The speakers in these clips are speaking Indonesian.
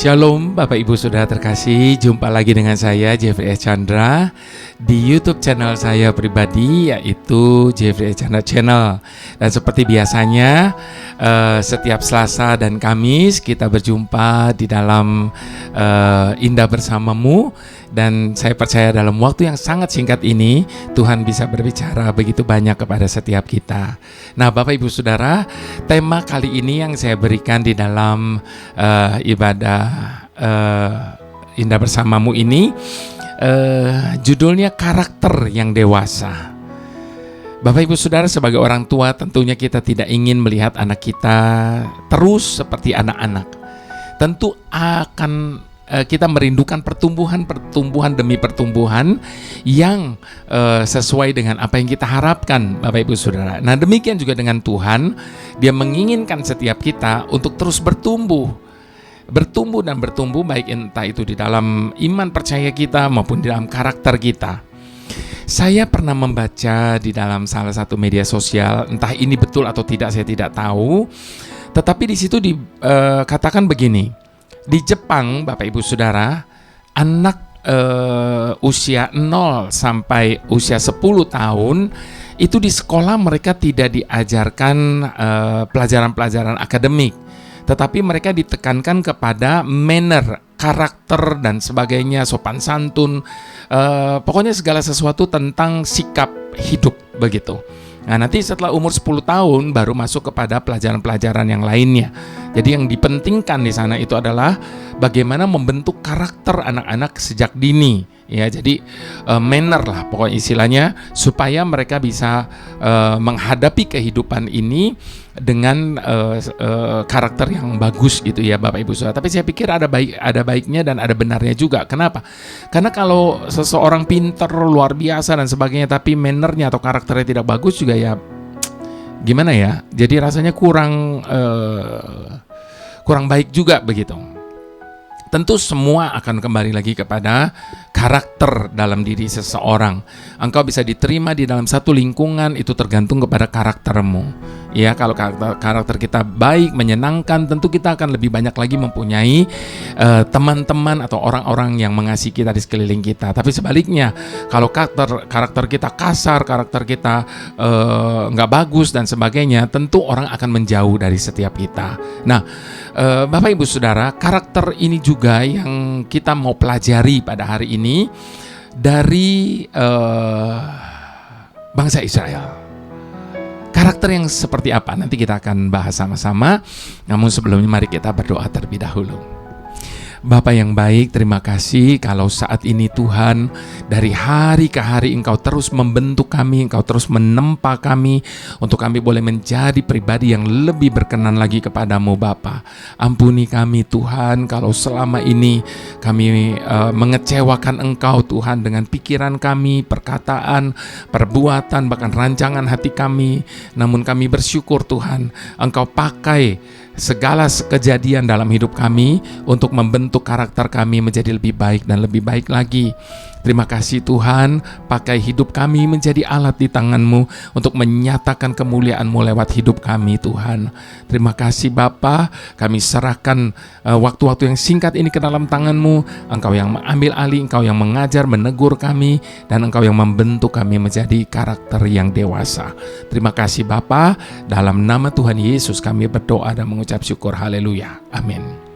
Shalom Bapak Ibu Saudara terkasih, jumpa lagi dengan saya Jeffrey S. Chandra di YouTube channel saya pribadi, yaitu Jeffrey S. Chandra Channel. Dan seperti biasanya setiap Selasa dan Kamis kita berjumpa di dalam Indah Bersamamu. Dan saya percaya dalam waktu yang sangat singkat ini Tuhan bisa berbicara begitu banyak kepada setiap kita. Nah Bapak Ibu Saudara, tema kali ini yang saya berikan di dalam ibadah Indah Bersamamu ini judulnya karakter yang dewasa. Bapak Ibu Saudara, sebagai orang tua tentunya kita tidak ingin melihat anak kita terus seperti anak-anak. Tentu akan kita merindukan pertumbuhan demi pertumbuhan yang sesuai dengan apa yang kita harapkan, Bapak Ibu Saudara. Nah, demikian juga dengan Tuhan, Dia menginginkan setiap kita untuk terus bertumbuh dan bertumbuh, baik entah itu di dalam iman percaya kita maupun di dalam karakter kita. Saya pernah membaca di dalam salah satu media sosial, entah ini betul atau tidak saya tidak tahu, tetapi di situ dikatakan begini. Di Jepang, Bapak Ibu Saudara, anak usia 0 sampai usia 10 tahun itu di sekolah mereka tidak diajarkan pelajaran-pelajaran akademik, tetapi mereka ditekankan kepada manner, karakter dan sebagainya, sopan santun, pokoknya segala sesuatu tentang sikap hidup begitu. Nah, nanti setelah umur 10 tahun baru masuk kepada pelajaran-pelajaran yang lainnya. Jadi yang dipentingkan di sana itu adalah bagaimana membentuk karakter anak-anak sejak dini. Ya, jadi manner lah pokoknya istilahnya, supaya mereka bisa menghadapi kehidupan ini dengan karakter yang bagus gitu ya Bapak Ibu Saudara. Tapi saya pikir ada baiknya dan ada benarnya juga. Kenapa? Karena kalau seseorang pintar luar biasa dan sebagainya tapi mannernya atau karakternya tidak bagus juga ya gimana ya? Jadi rasanya kurang baik juga begitu. Tentu semua akan kembali lagi kepada karakter dalam diri seseorang. Engkau bisa diterima di dalam satu lingkungan, itu tergantung kepada karaktermu. Ya, kalau karakter kita baik, menyenangkan, tentu kita akan lebih banyak lagi mempunyai teman-teman atau orang-orang yang mengasihi kita di sekeliling kita. Tapi sebaliknya, kalau karakter kita kasar, karakter kita nggak bagus dan sebagainya, tentu orang akan menjauh dari setiap kita. Nah, Bapak Ibu Saudara, karakter ini juga yang kita mau pelajari pada hari ini dari bangsa Israel. Karakter yang seperti apa? Nanti kita akan bahas sama-sama. Namun sebelumnya mari kita berdoa terlebih dahulu. Bapa yang baik, terima kasih kalau saat ini Tuhan, dari hari ke hari Engkau terus membentuk kami, Engkau terus menempa kami untuk kami boleh menjadi pribadi yang lebih berkenan lagi kepadamu Bapa. Ampuni kami Tuhan kalau selama ini kami mengecewakan Engkau Tuhan dengan pikiran kami, perkataan, perbuatan, bahkan rancangan hati kami. Namun kami bersyukur Tuhan, Engkau pakai segala kejadian dalam hidup kami untuk membentuk karakter kami menjadi lebih baik dan lebih baik lagi. Terima kasih Tuhan, pakai hidup kami menjadi alat di tangan-Mu untuk menyatakan kemuliaan-Mu lewat hidup kami Tuhan. Terima kasih Bapa, kami serahkan waktu-waktu yang singkat ini ke dalam tangan-Mu. Engkau yang mengambil alih, Engkau yang mengajar, menegur kami, dan Engkau yang membentuk kami menjadi karakter yang dewasa. Terima kasih Bapa, dalam nama Tuhan Yesus kami berdoa dan mengucap syukur. Haleluya. Amin.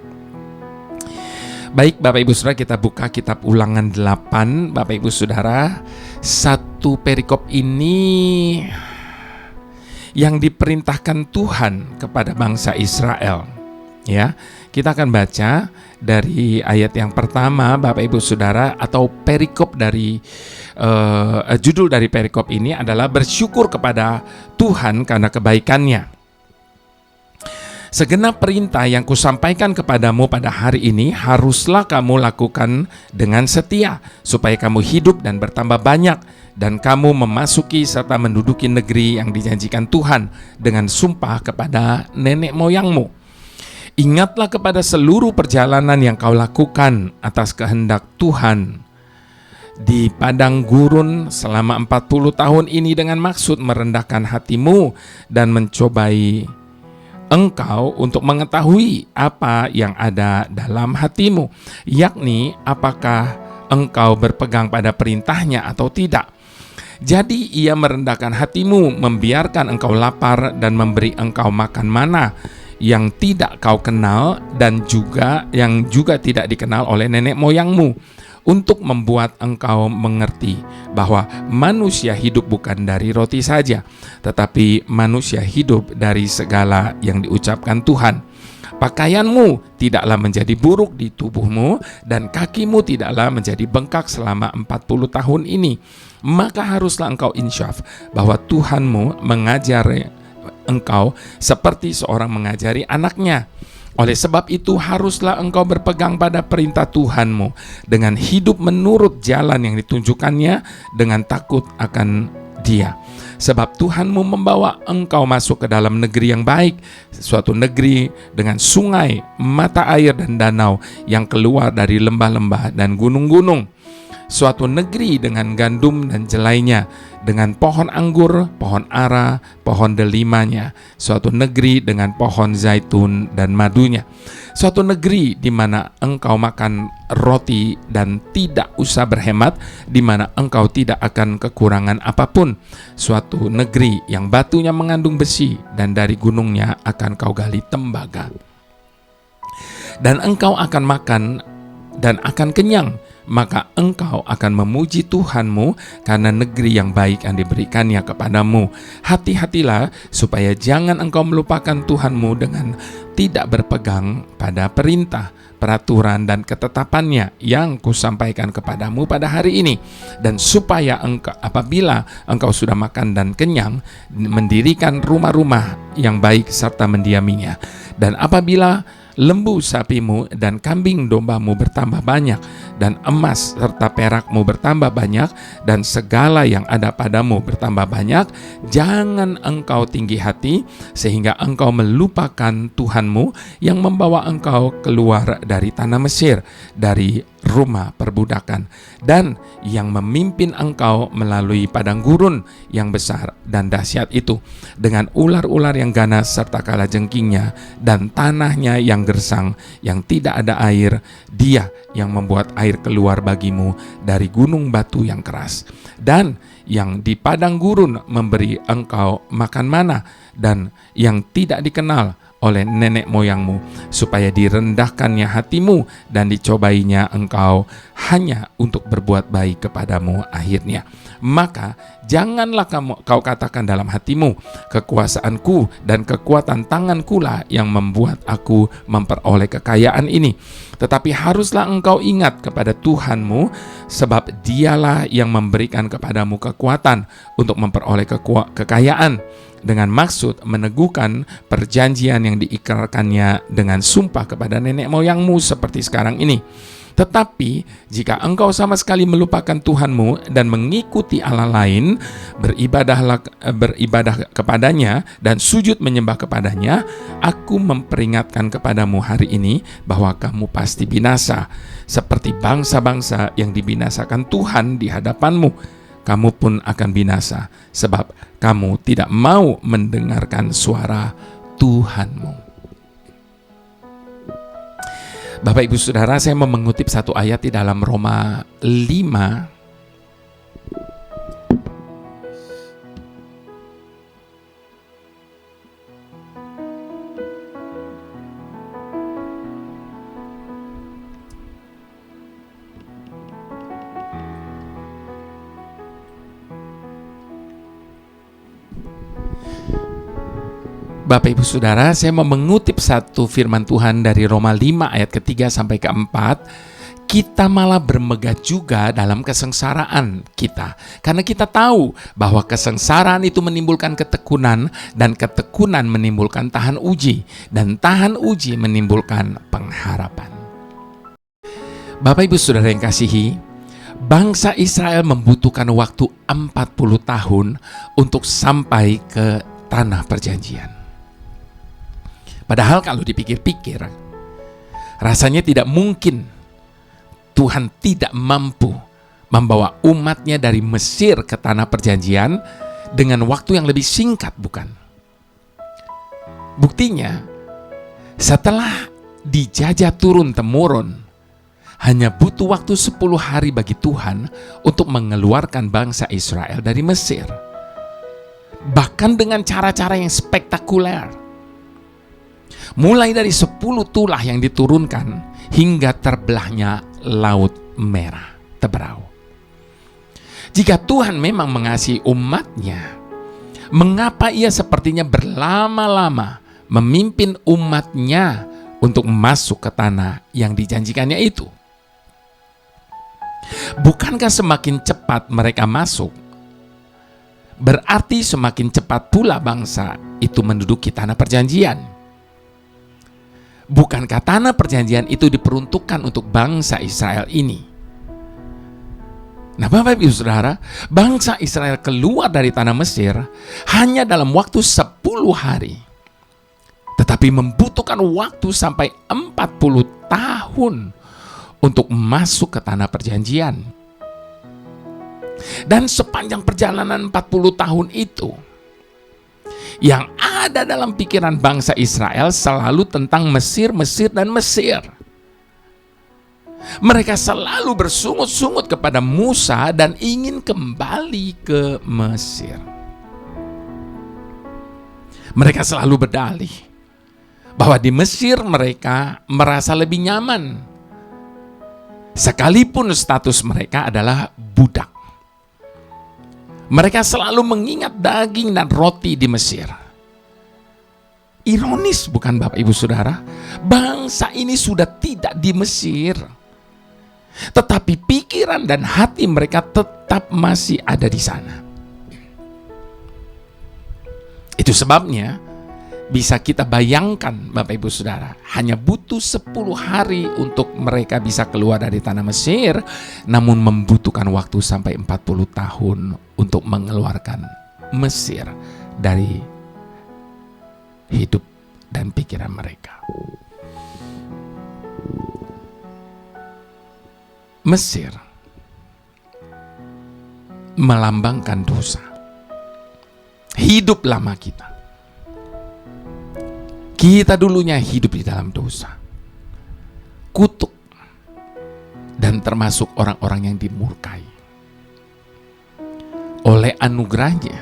Baik Bapak Ibu Saudara, kita buka kitab Ulangan 8. Bapak Ibu Saudara, satu perikop ini yang diperintahkan Tuhan kepada bangsa Israel. Ya, kita akan baca dari ayat yang pertama Bapak Ibu Saudara, atau perikop dari judul dari perikop ini adalah bersyukur kepada Tuhan karena kebaikannya. Segenap perintah yang kusampaikan kepadamu pada hari ini haruslah kamu lakukan dengan setia, supaya kamu hidup dan bertambah banyak, dan kamu memasuki serta menduduki negeri yang dijanjikan Tuhan dengan sumpah kepada nenek moyangmu. Ingatlah kepada seluruh perjalanan yang kau lakukan atas kehendak Tuhan di padang gurun selama 40 tahun ini dengan maksud merendahkan hatimu dan mencobai engkau untuk mengetahui apa yang ada dalam hatimu, yakni apakah engkau berpegang pada perintahnya atau tidak. Jadi ia merendahkan hatimu, membiarkan engkau lapar dan memberi engkau makan mana yang tidak kau kenal dan yang juga tidak dikenal oleh nenek moyangmu, untuk membuat engkau mengerti bahwa manusia hidup bukan dari roti saja, tetapi manusia hidup dari segala yang diucapkan Tuhan. Pakaianmu tidaklah menjadi buruk di tubuhmu, dan kakimu tidaklah menjadi bengkak selama 40 tahun ini. Maka haruslah engkau insyaf bahwa Tuhanmu mengajari engkau seperti seorang mengajari anaknya. Oleh sebab itu haruslah engkau berpegang pada perintah Tuhanmu dengan hidup menurut jalan yang ditunjukkannya, dengan takut akan Dia. Sebab Tuhanmu membawa engkau masuk ke dalam negeri yang baik, suatu negeri dengan sungai, mata air dan danau yang keluar dari lembah-lembah dan gunung-gunung. Suatu negeri dengan gandum dan jelainya, dengan pohon anggur, pohon ara, pohon delimanya. Suatu negeri dengan pohon zaitun dan madunya. Suatu negeri di mana engkau makan roti dan tidak usah berhemat, di mana engkau tidak akan kekurangan apapun. Suatu negeri yang batunya mengandung besi, dan dari gunungnya akan kau gali tembaga. Dan engkau akan makan dan akan kenyang, maka engkau akan memuji Tuhanmu karena negeri yang baik yang diberikannya kepadamu. Hati-hatilah supaya jangan engkau melupakan Tuhanmu dengan tidak berpegang pada perintah, peraturan dan ketetapannya yang kusampaikan kepadamu pada hari ini. Dan supaya apabila engkau sudah makan dan kenyang, mendirikan rumah-rumah yang baik serta mendiaminya. Dan apabila lembu sapimu dan kambing dombamu bertambah banyak, dan emas serta perakmu bertambah banyak, dan segala yang ada padamu bertambah banyak, jangan engkau tinggi hati sehingga engkau melupakan Tuhanmu yang membawa engkau keluar dari tanah Mesir, dari rumah perbudakan, dan yang memimpin engkau melalui padang gurun yang besar dan dahsyat itu, dengan ular-ular yang ganas serta kalajengkingnya, dan tanahnya yang gersang yang tidak ada air. Dia yang membuat air keluar bagimu dari gunung batu yang keras, dan yang di padang gurun memberi engkau makan mana, dan yang tidak dikenal oleh nenek moyangmu, supaya direndahkannya hatimu dan dicobainya engkau hanya untuk berbuat baik kepadamu akhirnya. Maka janganlah kau katakan dalam hatimu, kekuasaanku dan kekuatan tanganku lah yang membuat aku memperoleh kekayaan ini. Tetapi haruslah engkau ingat kepada Tuhanmu, sebab Dialah yang memberikan kepadamu kekuatan untuk memperoleh kekayaan, dengan maksud meneguhkan perjanjian yang diikrarkannya dengan sumpah kepada nenek moyangmu seperti sekarang ini. Tetapi jika engkau sama sekali melupakan Tuhanmu dan mengikuti Allah lain, beribadah kepadanya dan sujud menyembah kepadanya, aku memperingatkan kepadamu hari ini bahwa kamu pasti binasa, seperti bangsa-bangsa yang dibinasakan Tuhan di hadapanmu. Kamu pun akan binasa, sebab kamu tidak mau mendengarkan suara Tuhanmu. Bapak Ibu Saudara, saya mau mengutip satu ayat di dalam Roma 5. Bapak Ibu Saudara, saya mau mengutip satu firman Tuhan dari Roma 5 ayat ke-3 sampai ke-4. Kita malah bermegah juga dalam kesengsaraan kita, karena kita tahu bahwa kesengsaraan itu menimbulkan ketekunan, dan ketekunan menimbulkan tahan uji, dan tahan uji menimbulkan pengharapan. Bapak Ibu Saudara yang kasihi, bangsa Israel membutuhkan waktu 40 tahun untuk sampai ke tanah perjanjian. Padahal kalau dipikir-pikir, rasanya tidak mungkin Tuhan tidak mampu membawa umatnya dari Mesir ke tanah perjanjian dengan waktu yang lebih singkat, bukan? Buktinya, setelah dijajah turun-temurun, hanya butuh waktu 10 hari bagi Tuhan untuk mengeluarkan bangsa Israel dari Mesir. Bahkan dengan cara-cara yang spektakuler. Mulai dari 10 tulah yang diturunkan hingga terbelahnya Laut Merah teberau. Jika Tuhan memang mengasihi umat-Nya, mengapa Ia sepertinya berlama-lama memimpin umat-Nya untuk masuk ke tanah yang dijanjikannya itu? Bukankah semakin cepat mereka masuk, berarti semakin cepat pula bangsa itu menduduki tanah perjanjian? Bukankah tanah perjanjian itu diperuntukkan untuk bangsa Israel ini? Nah, Bapak Ibu Saudara, bangsa Israel keluar dari tanah Mesir hanya dalam waktu 10 hari. Tetapi membutuhkan waktu sampai 40 tahun untuk masuk ke tanah perjanjian. Dan sepanjang perjalanan 40 tahun itu, yang ada dalam pikiran bangsa Israel selalu tentang Mesir, Mesir, dan Mesir. Mereka selalu bersungut-sungut kepada Musa dan ingin kembali ke Mesir. Mereka selalu berdalih bahwa di Mesir mereka merasa lebih nyaman, sekalipun status mereka adalah budak. Mereka selalu mengingat daging dan roti di Mesir. Ironis bukan Bapak Ibu Saudara? Bangsa ini sudah tidak di Mesir, tetapi pikiran dan hati mereka tetap masih ada di sana. Itu sebabnya bisa kita bayangkan Bapak Ibu Saudara, hanya butuh 10 hari untuk mereka bisa keluar dari tanah Mesir, namun membutuhkan waktu sampai 40 tahun untuk mengeluarkan Mesir dari hidup dan pikiran mereka. Mesir melambangkan dosa. Hidup lama kita. Kita dulunya hidup di dalam dosa, kutuk, dan termasuk orang-orang yang dimurkai. Oleh anugerahnya,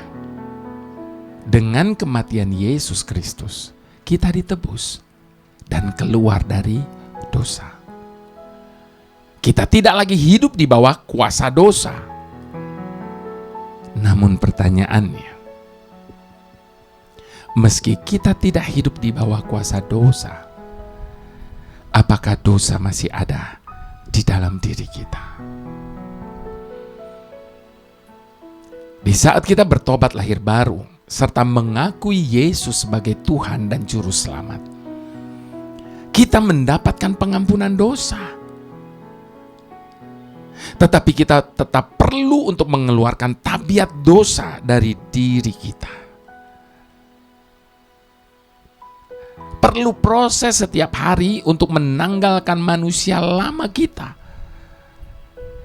dengan kematian Yesus Kristus, kita ditebus dan keluar dari dosa. Kita tidak lagi hidup di bawah kuasa dosa. Namun pertanyaannya, meski kita tidak hidup di bawah kuasa dosa, apakah dosa masih ada di dalam diri kita? Di saat kita bertobat lahir baru, serta mengakui Yesus sebagai Tuhan dan Juru Selamat, kita mendapatkan pengampunan dosa. Tetapi kita tetap perlu untuk mengeluarkan tabiat dosa dari diri kita. Perlu proses setiap hari untuk menanggalkan manusia lama kita,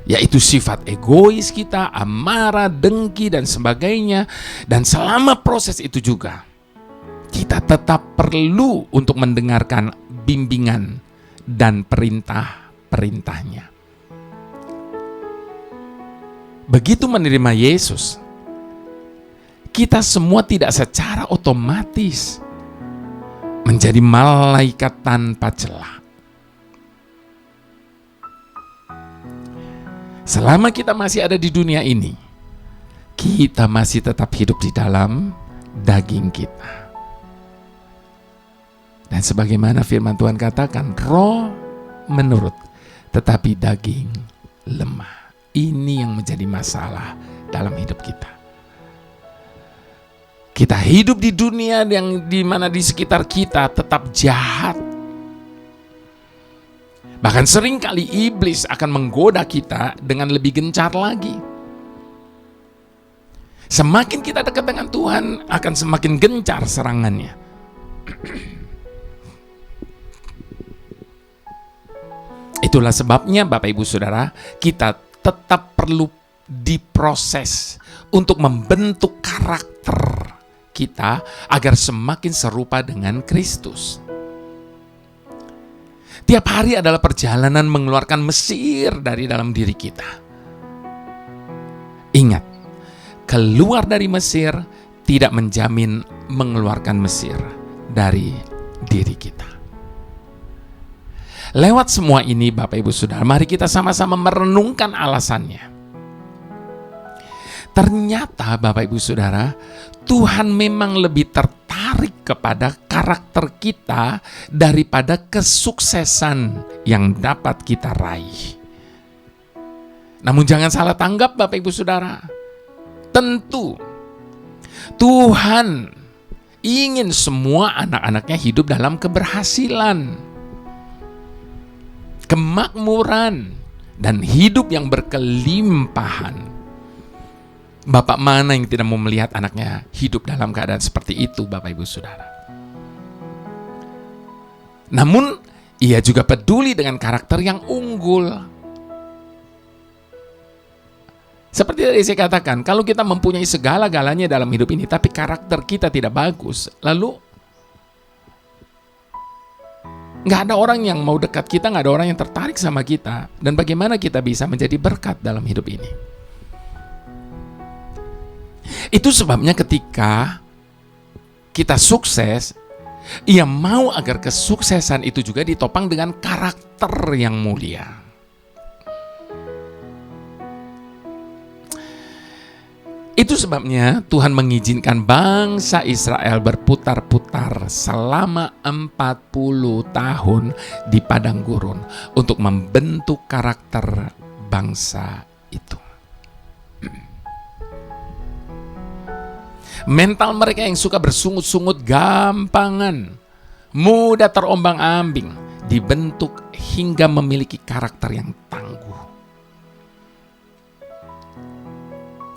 yaitu sifat egois kita, amarah, dengki, dan sebagainya. Dan selama proses itu juga, kita tetap perlu untuk mendengarkan bimbingan dan perintah-perintahnya. Begitu menerima Yesus, kita semua tidak secara otomatis menjadi malaikat tanpa celah. Selama kita masih ada di dunia ini, kita masih tetap hidup di dalam daging kita. Dan sebagaimana firman Tuhan katakan, roh menurut, tetapi daging lemah. Ini yang menjadi masalah dalam hidup kita. Kita hidup di dunia yang dimana di sekitar kita tetap jahat. Bahkan seringkali iblis akan menggoda kita dengan lebih gencar lagi. Semakin kita dekat dengan Tuhan, akan semakin gencar serangannya. Itulah sebabnya Bapak Ibu Saudara, kita tetap perlu diproses untuk membentuk karakter kita agar semakin serupa dengan Kristus. Tiap hari adalah perjalanan mengeluarkan Mesir dari dalam diri kita. Ingat, keluar dari Mesir tidak menjamin mengeluarkan Mesir dari diri kita. Lewat semua ini, Bapak Ibu Saudara, mari kita sama-sama merenungkan alasannya. Ternyata Bapak Ibu Saudara, Tuhan memang lebih tertarik kepada karakter kita daripada kesuksesan yang dapat kita raih. Namun jangan salah tanggap Bapak Ibu Saudara. Tentu Tuhan ingin semua anak-anaknya hidup dalam keberhasilan, kemakmuran, dan hidup yang berkelimpahan. Bapak mana yang tidak mau melihat anaknya hidup dalam keadaan seperti itu, Bapak Ibu Saudara? Namun, ia juga peduli dengan karakter yang unggul. Seperti tadi saya katakan, kalau kita mempunyai segala-galanya dalam hidup ini, tapi karakter kita tidak bagus, lalu nggak ada orang yang mau dekat kita, nggak ada orang yang tertarik sama kita. Dan bagaimana kita bisa menjadi berkat dalam hidup ini? Itu sebabnya ketika kita sukses, ia mau agar kesuksesan itu juga ditopang dengan karakter yang mulia. Itu sebabnya Tuhan mengizinkan bangsa Israel berputar-putar selama 40 tahun di padang gurun untuk membentuk karakter bangsa itu. Mental mereka yang suka bersungut-sungut gampangan, mudah terombang-ambing, dibentuk hingga memiliki karakter yang tangguh.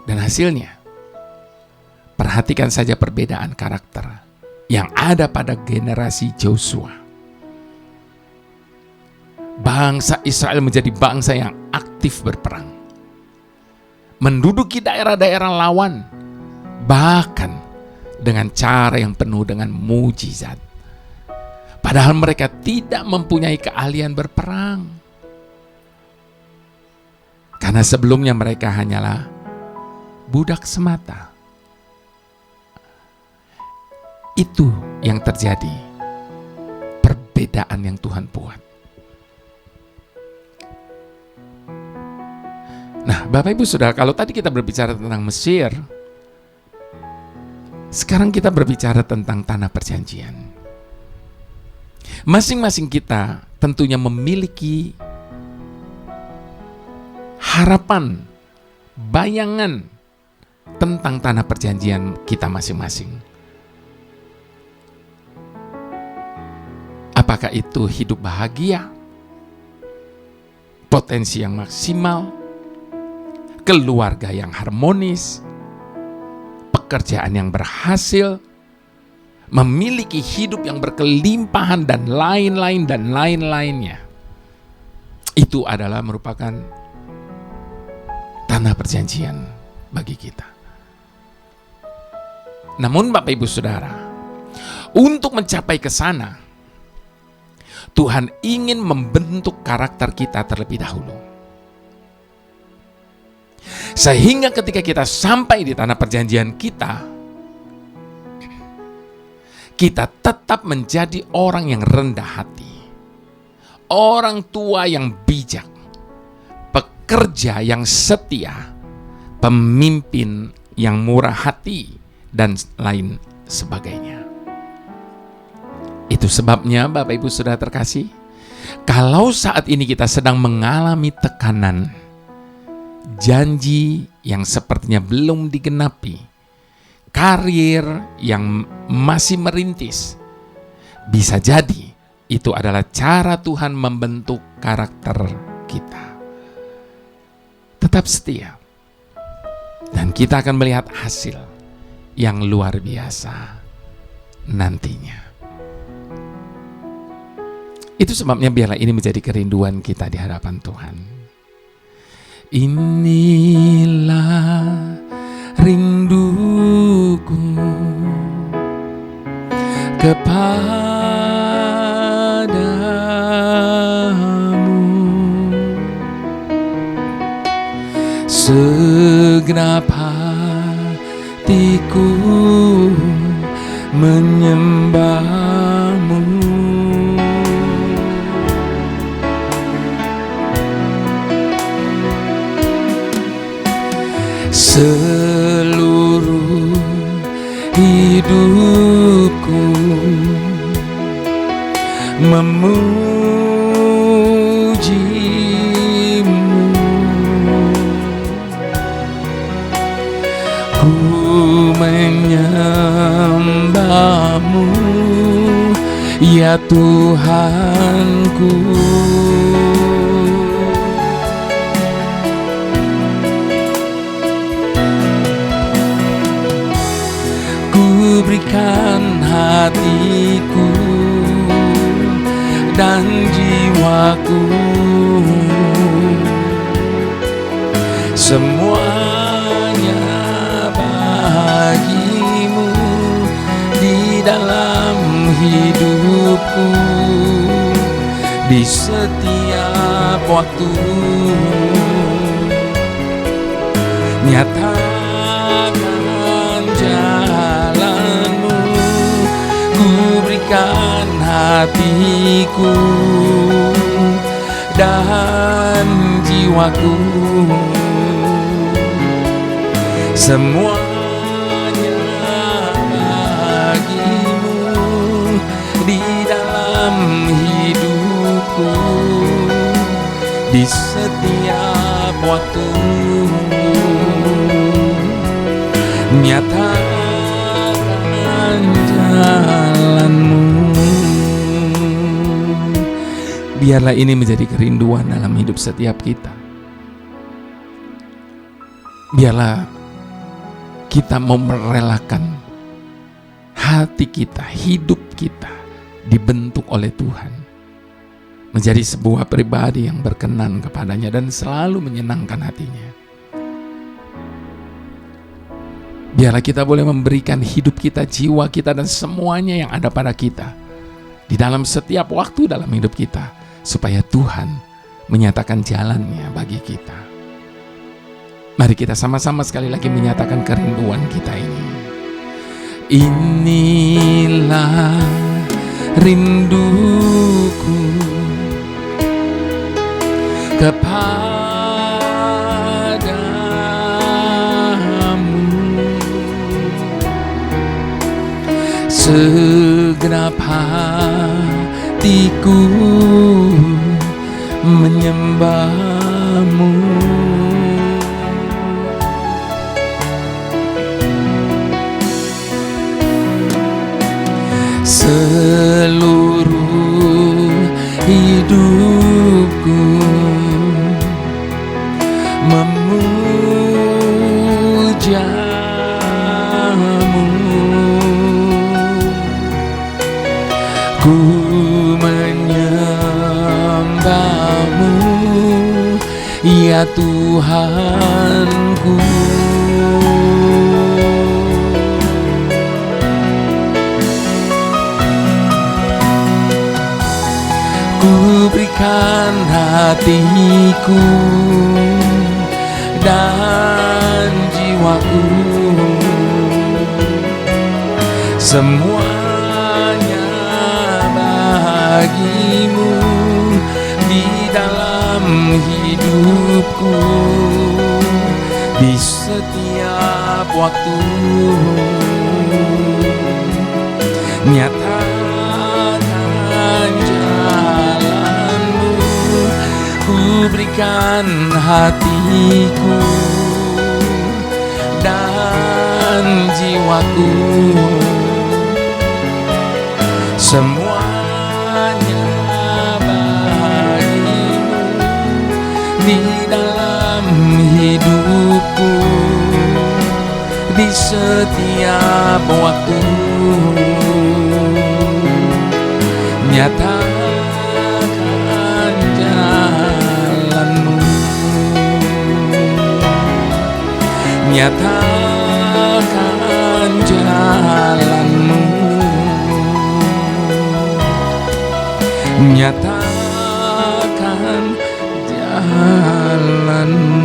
Dan hasilnya, perhatikan saja perbedaan karakter yang ada pada generasi Joshua. Bangsa Israel menjadi bangsa yang aktif berperang, menduduki daerah-daerah lawan, bahkan dengan cara yang penuh dengan mujizat. Padahal mereka tidak mempunyai keahlian berperang. Karena sebelumnya mereka hanyalah budak semata. Itu yang terjadi, perbedaan yang Tuhan buat. Nah, Bapak Ibu Saudara, kalau tadi kita berbicara tentang Mesir, sekarang kita berbicara tentang tanah perjanjian. Masing-masing kita tentunya memiliki harapan, bayangan tentang tanah perjanjian kita masing-masing. Apakah itu hidup bahagia, potensi yang maksimal, keluarga yang harmonis, pekerjaan yang berhasil, memiliki hidup yang berkelimpahan, dan lain-lain dan lain-lainnya. Itu adalah merupakan tanah perjanjian bagi kita. Namun Bapak Ibu Saudara, untuk mencapai ke sana, Tuhan ingin membentuk karakter kita terlebih dahulu. Sehingga ketika kita sampai di tanah perjanjian kita tetap menjadi orang yang rendah hati, orang tua yang bijak, pekerja yang setia, pemimpin yang murah hati, dan lain sebagainya. Itu sebabnya Bapak Ibu Saudara terkasih, kalau saat ini kita sedang mengalami tekanan, janji yang sepertinya belum digenapi, karir yang masih merintis, bisa jadi itu adalah cara Tuhan membentuk karakter kita. Tetap setia, dan kita akan melihat hasil yang luar biasa nantinya. Itu sebabnya biarlah ini menjadi kerinduan kita di hadapan Tuhan. Inilah rinduku, kepadamu. Segenap hatiku menyembahmu. Seluruh hidupku memujimu. Ku menyembahmu, ya Tuhanku. Ku berikan hatiku dan jiwaku, semuanya bagimu di dalam hidupku, di setiap waktu. Nyatakan jalanmu, ku berikan hatiku dan jiwaku, semuanya bagimu di dalam hidupku, di setiap waktu. Nyatakan jalanmu. Biarlah ini menjadi kerinduan dalam hidup setiap kita. Biarlah kita mau merelakan hati kita, hidup kita dibentuk oleh Tuhan menjadi sebuah pribadi yang berkenan kepadanya dan selalu menyenangkan hatinya. Biarlah kita boleh memberikan hidup kita, jiwa kita, dan semuanya yang ada pada kita di dalam setiap waktu dalam hidup kita, supaya Tuhan menyatakan jalannya bagi kita. Mari kita sama-sama sekali lagi menyatakan kerinduan kita ini. Inilah rinduku kepadamu, segenap hatiku menyembahmu. Seluruh hidupku memujamu. Ku menyembahmu, ya Tuhanku. Ku berikan hatiku dan jiwaku, semuanya bagimu di dalam hidupku, di setiap waktu. Nyatakan jalanmu, ku berikan hatiku dan jiwaku, semuanya bagimu di dalam hidupku, di setiap waktu. Nyatakan jalanmu, nyatakan jalanmu, nyatakan jalan-Mu.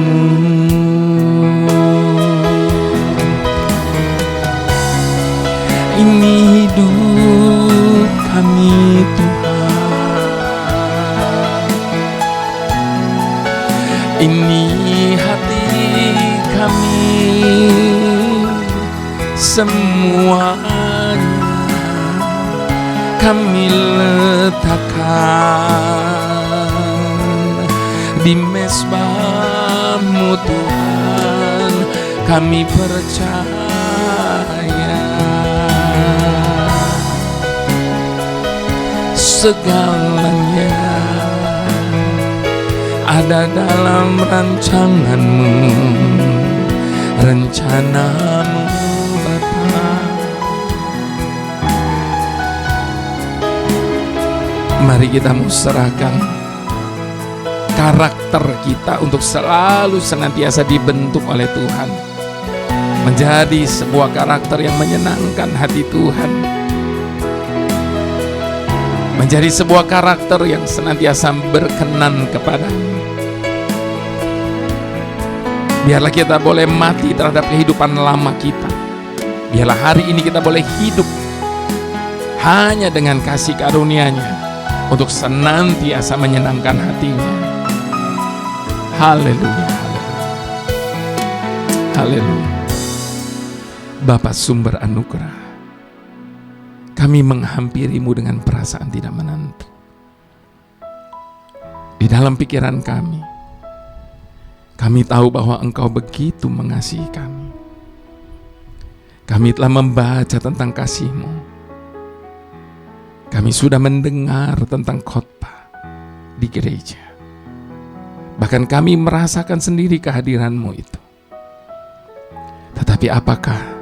Ini hidup kami Tuhan, ini hati kami, semuanya kami letakkan di mezbah-Mu Tuhan. Kami percaya segalanya ada dalam rancangan-Mu, rencana-Mu Bapa. Mari kita serahkan karakter kita untuk selalu senantiasa dibentuk oleh Tuhan, menjadi sebuah karakter yang menyenangkan hati Tuhan, menjadi sebuah karakter yang senantiasa berkenan kepada-Mu. Biarlah kita boleh mati terhadap kehidupan lama kita. Biarlah hari ini kita boleh hidup hanya dengan kasih karunia-Nya untuk senantiasa menyenangkan hati-Nya. Haleluya, haleluya, haleluya. Bapa sumber anugerah, kami menghampiri-Mu dengan perasaan tidak menentu. Di dalam pikiran kami tahu bahwa Engkau begitu mengasihi kami. Kami telah membaca tentang kasih-Mu. Kami sudah mendengar tentang khotbah di gereja. Bahkan kami merasakan sendiri kehadiran-Mu itu. Tetapi apakah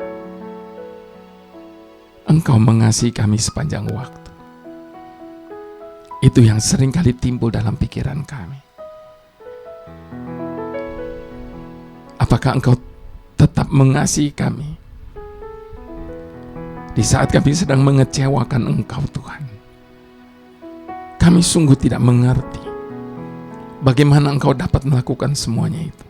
Engkau mengasihi kami sepanjang waktu? Itu yang seringkali timbul dalam pikiran kami. Apakah Engkau tetap mengasihi kami di saat kami sedang mengecewakan Engkau, Tuhan? Kami sungguh tidak mengerti bagaimana Engkau dapat melakukan semuanya itu.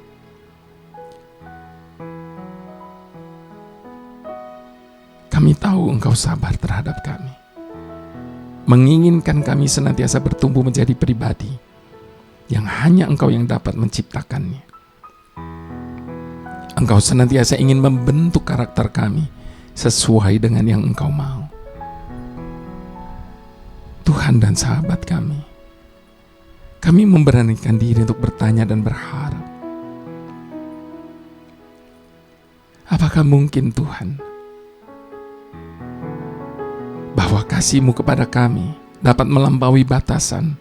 Kami tahu Engkau sabar terhadap kami, menginginkan kami senantiasa bertumbuh menjadi pribadi yang hanya Engkau yang dapat menciptakannya. Engkau senantiasa ingin membentuk karakter kami sesuai dengan yang Engkau mau. Tuhan dan sahabat kami memberanikan diri untuk bertanya dan berharap, apakah mungkin Tuhan bahwa kasih-Mu kepada kami dapat melampaui batasan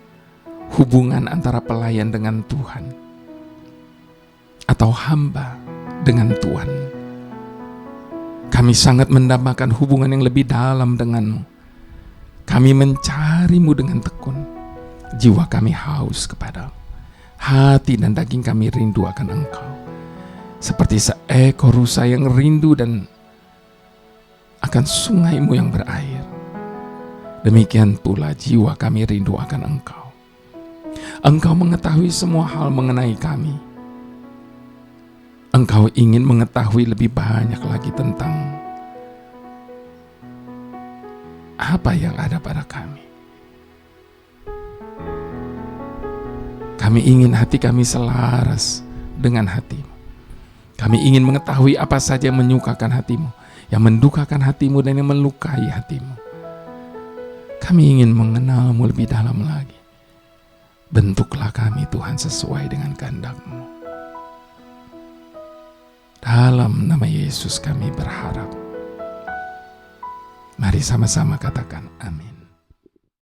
hubungan antara pelayan dengan Tuhan atau hamba dengan Tuhan? Kami sangat mendambakan hubungan yang lebih dalam dengan-Mu. Kami mencari-Mu dengan tekun. Jiwa kami haus kepada-Mu. Hati dan daging kami rindu akan Engkau. Seperti seekor rusa yang rindu dan akan sungai-Mu yang berair. Demikian pula jiwa kami rindu akan Engkau. Engkau mengetahui semua hal mengenai kami. Engkau ingin mengetahui lebih banyak lagi tentang apa yang ada pada kami. Kami ingin hati kami selaras dengan hati-Mu. Kami ingin mengetahui apa saja yang menyukakan hati-Mu, yang mendukakan hati-Mu, dan yang melukai hati-Mu. Kami ingin mengenal-Mu lebih dalam lagi. Bentuklah kami Tuhan sesuai dengan kehendak-Mu. Dalam nama Yesus kami berharap. Mari sama-sama katakan amin.